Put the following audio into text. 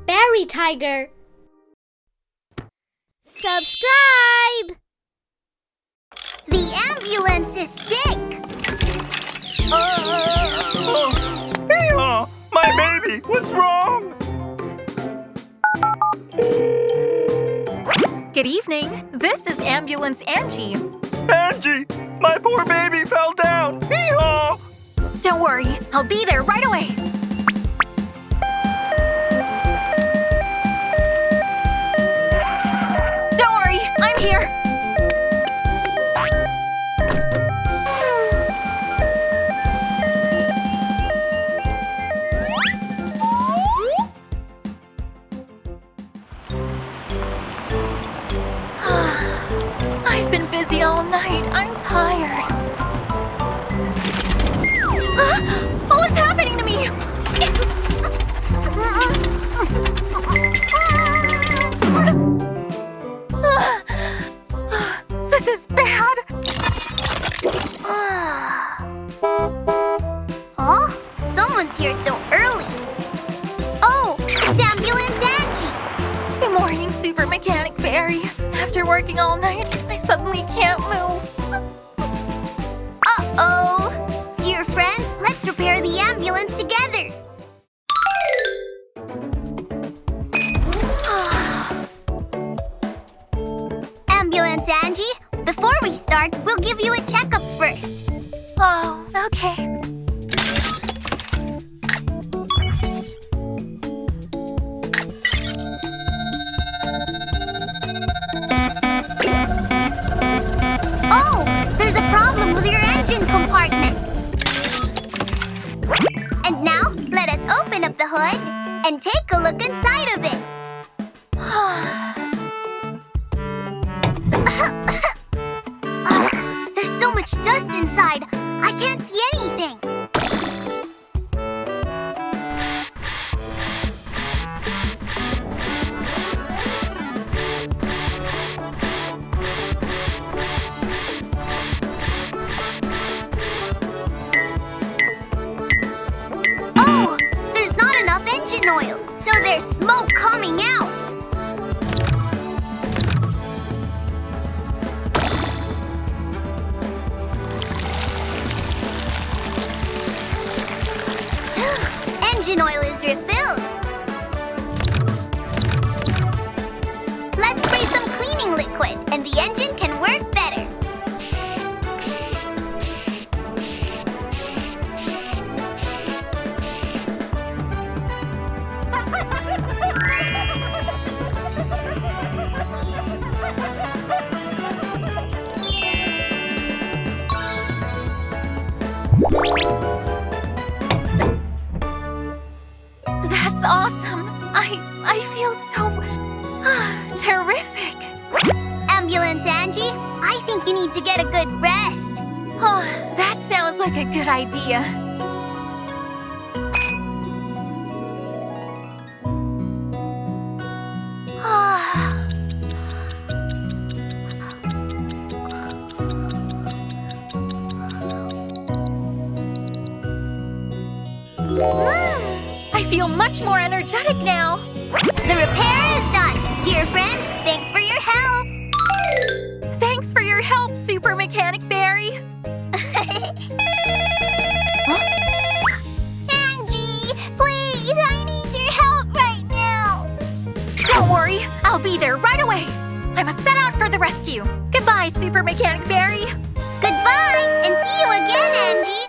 BarryTiger. Subscribe! The ambulance is sick! Hey-haw! My baby! What's wrong? Good evening. This is Ambulance Angie. Angie! My poor baby fell down! Hee-haw! Don't worry, I'll be there right away. Don't worry, I'm here. I've been busy all night. I'm tired. What's happening to me? This is bad. Huh? Someone's here so early. Oh, it's Ambulance Angie. Good morning, Super Mechanic Barry. After working all night, I suddenly can't move. Uh-oh. Dear friends, let's repair the ambulance together. Ambulance Angie, before we start, we'll give you a checkup first. Oh, okay. Oh, there's a problem with your engine compartment. And now, let us open up the hood and take a look inside of it. There's so much dust inside, I can't see anything. Oh, there's not enough engine oil, so there's smoke coming out. Engine oil is refilled. Let's spray some cleaning liquid, and the engine can work better. That's awesome. I feel so terrific. Ambulance Angie, I think you need to get a good rest. Oh, that sounds like a good idea. I feel much more energetic now. The repair is done. Dear friends, thanks for your help. Thanks for your help, Super Mechanic Barry. Angie, please, I need your help right now. Don't worry, I'll be there right away. I must set out for the rescue. Goodbye, Super Mechanic Barry. Goodbye.